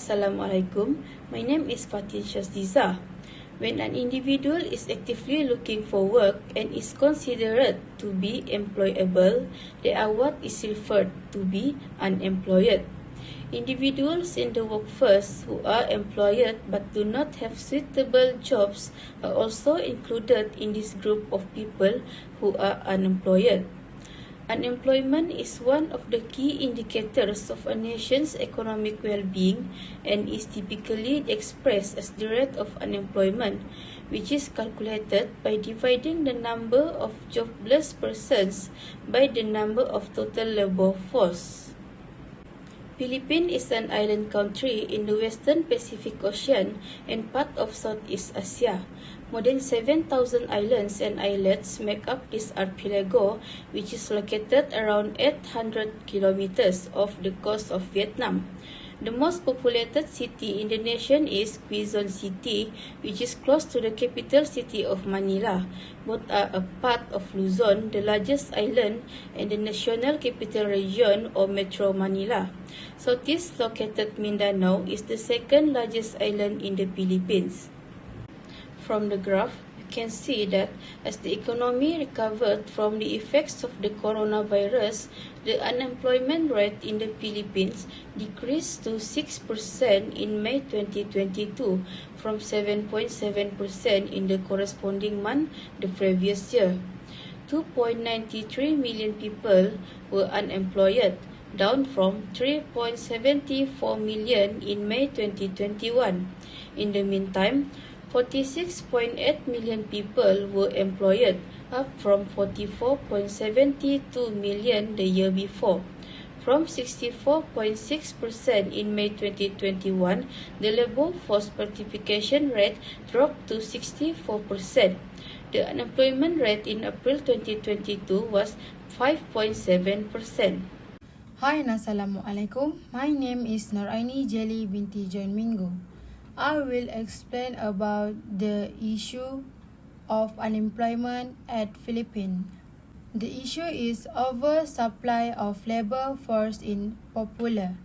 Assalamualaikum. My name is Fatin Shazdiza. When an individual is actively looking for work and is considered to be employable, they are what is referred to be unemployed. Individuals in the workforce who are employed but do not have suitable jobs are also included in this group of people who are unemployed. Unemployment is one of the key indicators of a nation's economic well-being and is typically expressed as the rate of unemployment, which is calculated by dividing the number of jobless persons by the number of total labor force. Philippines is an island country in the Western Pacific Ocean and part of Southeast Asia. More than 7,000 islands and islets make up this archipelago, which is located around 800 kilometers off the coast of Vietnam. The most populated city in the nation is Quezon City, which is close to the capital city of Manila. Both are a part of Luzon, the largest island, and the National Capital Region or Metro Manila. Southeast located Mindanao is the second largest island in the Philippines. From the graph, you can see that as the economy recovered from the effects of the coronavirus, the unemployment rate in the Philippines decreased to 6% in May 2022 from 7.7% in the corresponding month the previous year. 2.93 million people were unemployed, down from 3.74 million in May 2021. In the meantime, 46.8 million people were employed, up from 44.72 million the year before. From 64.6% in May 2021, the labor force participation rate dropped to 64%. The unemployment rate in April 2022 was 5.7%. Hi and Assalamualaikum. My name is Noraini Jelly binti John Mingo. I will explain about the issue of unemployment at Philippines. The issue is oversupply of labor force in popular.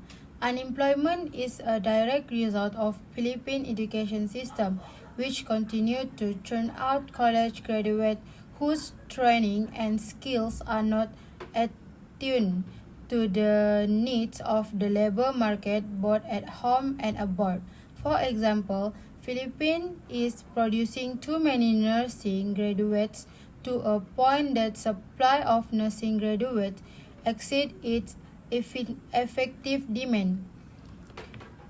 Unemployment is a direct result of Philippine education system, which continue to churn out college graduates whose training and skills are not attuned to the needs of the labor market both at home and abroad. For example, Philippines is producing too many nursing graduates to a point that supply of nursing graduates exceeds its effective demand.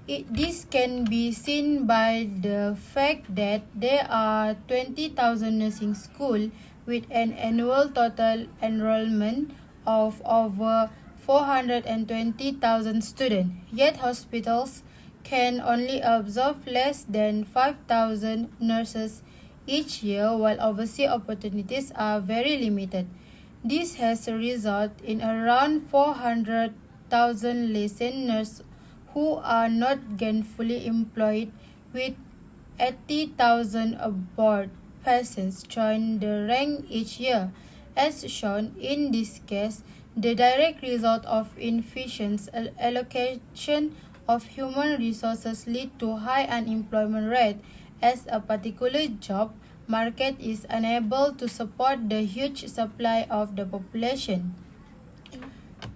This can be seen by the fact that there are 20,000 nursing schools with an annual total enrollment of over 420,000 students, yet hospitals can only absorb less than 5,000 nurses each year, while overseas opportunities are very limited. This has resulted in around 400,000 licensed nurses who are not gainfully employed, with 80,000 abroad persons join the rank each year. As shown in this case, the direct result of inefficient allocation of human resources lead to high unemployment rate, as a particular job market is unable to support the huge supply of the population.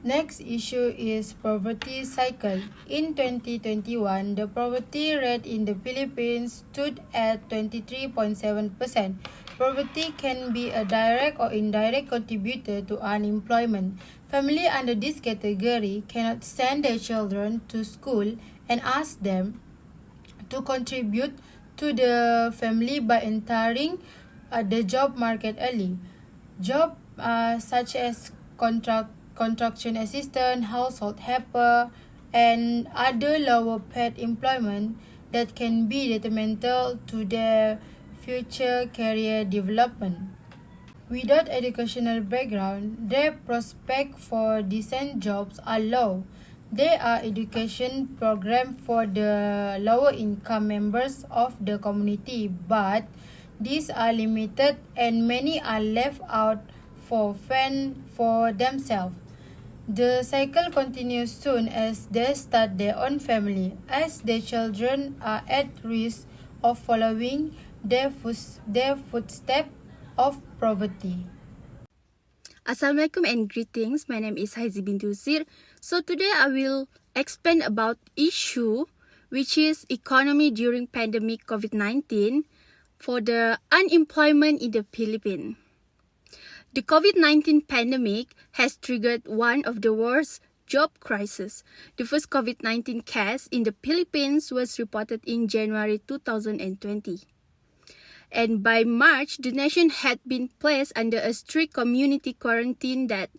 Next issue is poverty cycle. In 2021, the poverty rate in the Philippines stood at 23.7%. Poverty can be a direct or indirect contributor to unemployment. Families under this category cannot send their children to school and ask them to contribute to the family by entering the job market early. Jobs such as construction assistant, household helper, and other lower paid employment that can be detrimental to their future career development. Without educational background, their prospects for decent jobs are low. There are education programs for the lower income members of the community, but these are limited and many are left out for fend for themselves. The cycle continues soon as they start their own family, as their children are at risk of following their footsteps of poverty. Assalamualaikum and greetings. My name is Haizi bintu Sir. So today I will explain about issue which is economy during pandemic COVID-19 for the unemployment in the Philippines. The COVID-19 pandemic has triggered one of the worst job crises. The first COVID-19 case in the Philippines was reported in January 2020. And by March, the nation had been placed under a strict community quarantine that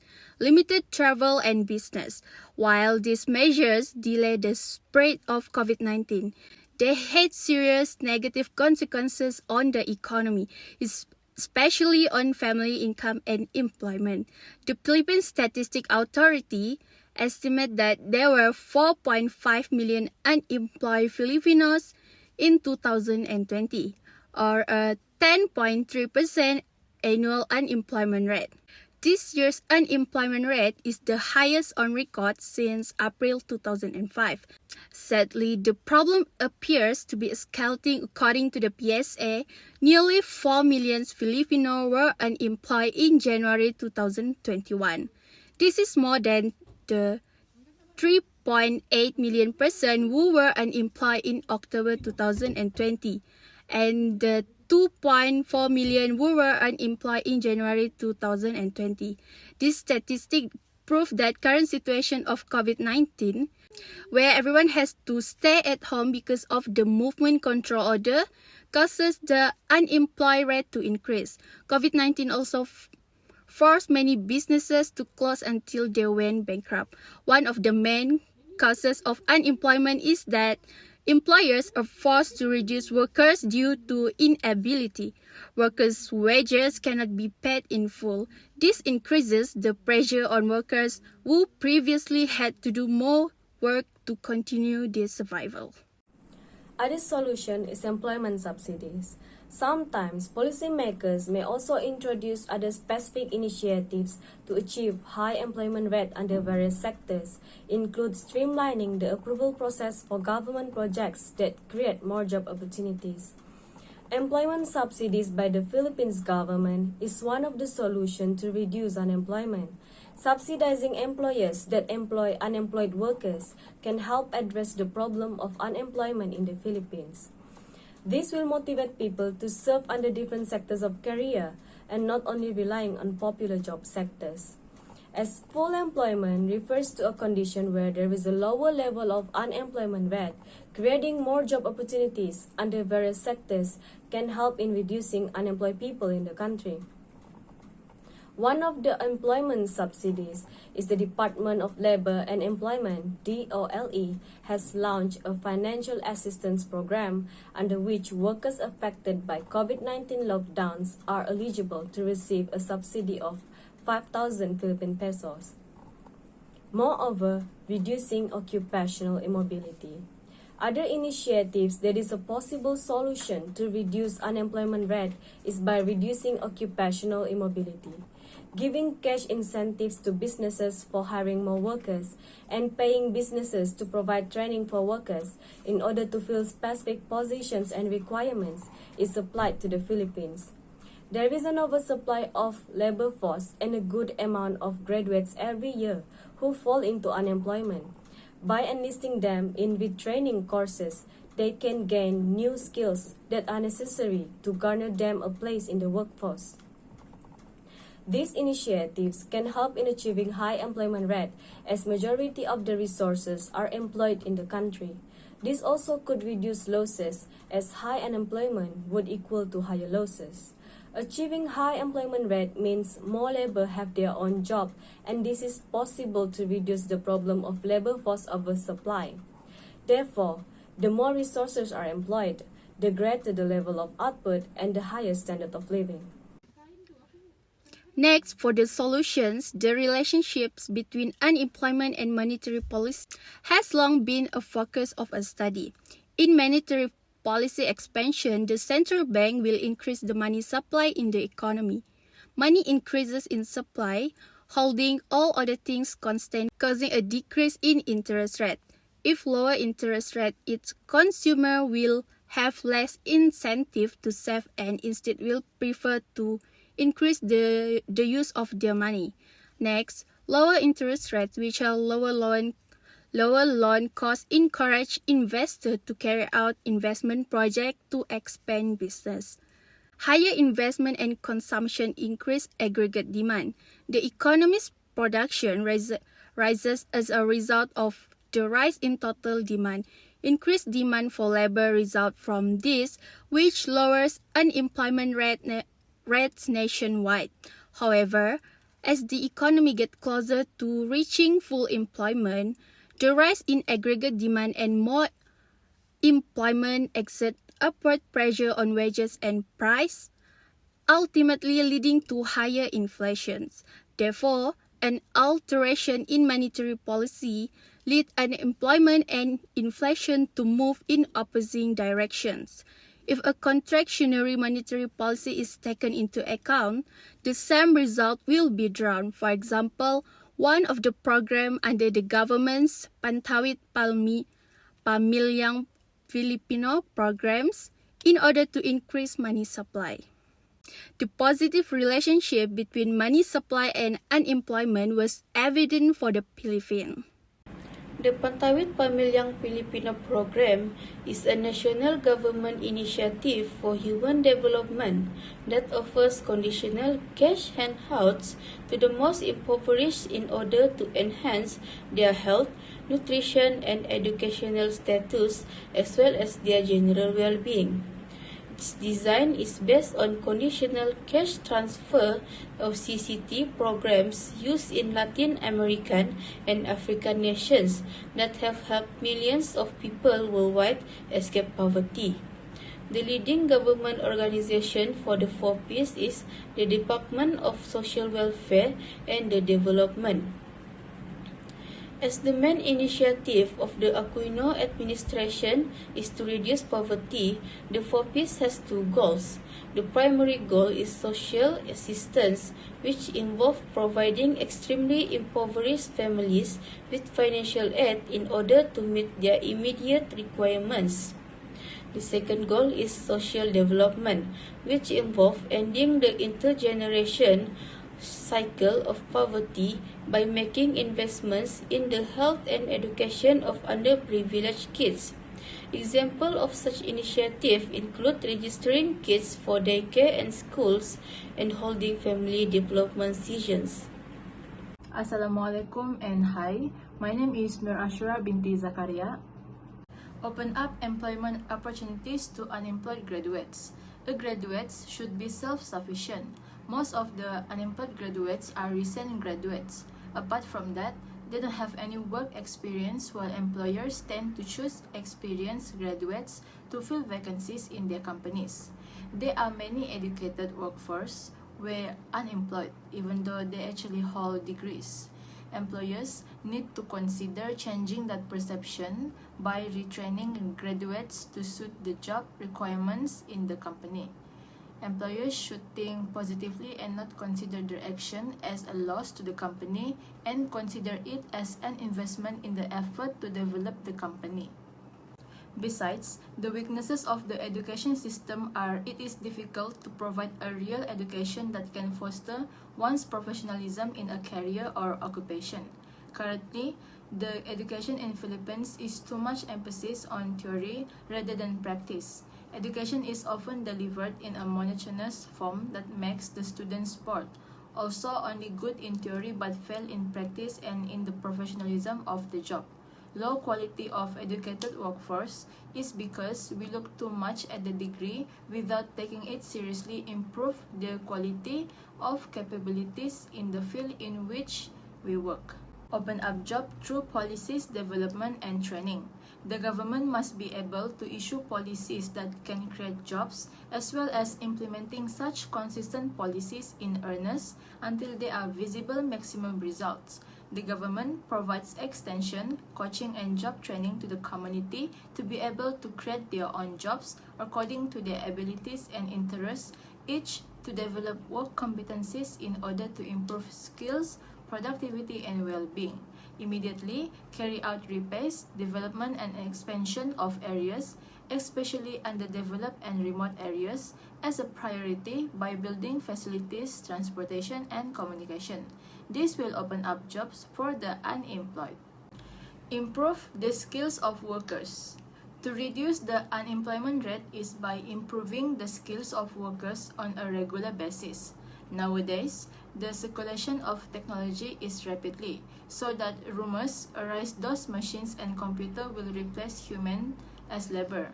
limited travel and business. While these measures delayed the spread of COVID-19, they had serious negative consequences on the economy, especially on family income and employment. The Philippine Statistic Authority estimated that there were 4.5 million unemployed Filipinos in 2020, or a 10.3% annual unemployment rate. This year's unemployment rate is the highest on record since April 2005. Sadly, the problem appears to be escalating. According to the PSA, nearly 4 million Filipinos were unemployed in January 2021. This is more than the 3.8 million person who were unemployed in October 2020 and the 2.4 million who were unemployed in January 2020. This statistic prove that current situation of COVID-19, where everyone has to stay at home because of the movement control order, causes the unemployed rate to increase. COVID-19 also forced many businesses to close until they went bankrupt. One of the main causes of unemployment is that employers are forced to reduce workers due to inability. Workers' wages cannot be paid in full. This increases the pressure on workers who previously had to do more work to continue their survival. Other solution is employment subsidies. Sometimes policymakers may also introduce other specific initiatives to achieve high employment rate under various sectors, include streamlining the approval process for government projects that create more job opportunities. Employment subsidies by the Philippines government is one of the solutions to reduce unemployment. Subsidizing employers that employ unemployed workers can help address the problem of unemployment in the Philippines. This will motivate people to serve under different sectors of career and not only relying on popular job sectors. As full employment refers to a condition where there is a lower level of unemployment rate, creating more job opportunities under various sectors can help in reducing unemployed people in the country. One of the employment subsidies is the Department of Labor and Employment (DOLE) has launched a financial assistance program under which workers affected by COVID-19 lockdowns are eligible to receive a subsidy of 5,000 Philippine pesos. Moreover, reducing occupational immobility. Other initiatives that is a possible solution to reduce unemployment rate is by reducing occupational immobility, giving cash incentives to businesses for hiring more workers, and paying businesses to provide training for workers in order to fill specific positions and requirements is applied to the Philippines. There is an oversupply of labor force and a good amount of graduates every year who fall into unemployment. By enlisting them in retraining courses, they can gain new skills that are necessary to garner them a place in the workforce. These initiatives can help in achieving high employment rate as majority of the resources are employed in the country. This also could reduce losses as high unemployment would equal to higher losses. Achieving high employment rate means more labor have their own job, and this is possible to reduce the problem of labor force oversupply. Therefore, the more resources are employed, the greater the level of output and the higher standard of living. Next, for the solutions, the relationships between unemployment and monetary policy has long been a focus of a study. In monetary policy expansion, the central bank will increase the money supply in the economy. Money increases in supply, holding all other things constant, causing a decrease in interest rate. If lower interest rate, its consumer will have less incentive to save and instead will prefer to increase the use of their money. Next, lower interest rates, which are lower loan costs, encourage investors to carry out investment projects to expand business. Higher investment and consumption increase aggregate demand. The economy's production rises as a result of the rise in total demand. Increased demand for labor result from this, which lowers unemployment rates nationwide. However, as the economy gets closer to reaching full employment, the rise in aggregate demand and more employment exert upward pressure on wages and price, ultimately leading to higher inflations. Therefore, an alteration in monetary policy lead unemployment and inflation to move in opposing directions. If a contractionary monetary policy is taken into account, the same result will be drawn. For example, one of the programs under the government's Pantawid Pamilyang Filipino programs in order to increase money supply. The positive relationship between money supply and unemployment was evident for the Philippines. The Pantawid Pamilyang Filipino program is a national government initiative for human development that offers conditional cash handouts to the most impoverished in order to enhance their health, nutrition, and educational status as well as their general well-being. Its design is based on conditional cash transfer of CCT programs used in Latin American and African nations that have helped millions of people worldwide escape poverty. The leading government organization for the 4Ps is the Department of Social Welfare and Development. As the main initiative of the Aquino administration is to reduce poverty, the 4Ps has two goals. The primary goal is social assistance, which involves providing extremely impoverished families with financial aid in order to meet their immediate requirements. The second goal is social development, which involves ending the intergeneration cycle of poverty by making investments in the health and education of underprivileged kids. Examples of such initiatives include registering kids for daycare and schools and holding family development sessions. Assalamualaikum and hi, my name is Nur Ashura binti Zakaria. Open up employment opportunities to unemployed graduates. Graduates should be self-sufficient. Most of the unemployed graduates are recent graduates. Apart from that, they don't have any work experience, while employers tend to choose experienced graduates to fill vacancies in their companies. There are many educated workforce were unemployed even though they actually hold degrees. Employers need to consider changing that perception by retraining graduates to suit the job requirements in the company. Employers should think positively and not consider their action as a loss to the company and consider it as an investment in the effort to develop the company. Besides, the weaknesses of the education system are it is difficult to provide a real education that can foster one's professionalism in a career or occupation. Currently, the education in Philippines is too much emphasis on theory rather than practice. Education is often delivered in a monotonous form that makes the students bored. Also, only good in theory but fail in practice and in the professionalism of the job. Low quality of educated workforce is because we look too much at the degree without taking it seriously improve the quality of capabilities in the field in which we work. Open up job through policies, development, and training. The government must be able to issue policies that can create jobs as well as implementing such consistent policies in earnest until they are visible maximum results. The government provides extension, coaching, and job training to the community to be able to create their own jobs according to their abilities and interests, each to develop work competencies in order to improve skills, productivity and well-being. Immediately, carry out repairs, development and expansion of areas, especially underdeveloped and remote areas, as a priority by building facilities, transportation, and communication. This will open up jobs for the unemployed. Improve the skills of workers. To reduce the unemployment rate is by improving the skills of workers on a regular basis. Nowadays, the circulation of technology is rapidly, so that rumors arise those machines and computer will replace human as labor.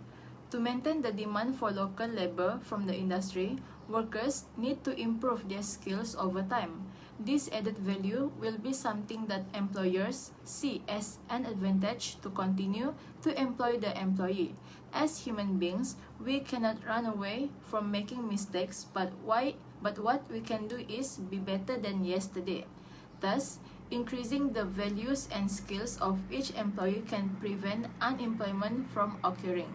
To maintain the demand for local labor from the industry, workers need to improve their skills over time. This added value will be something that employers see as an advantage to continue to employ the employee. As human beings, we cannot run away from making mistakes, but what we can do is be better than yesterday. Thus, increasing the values and skills of each employee can prevent unemployment from occurring.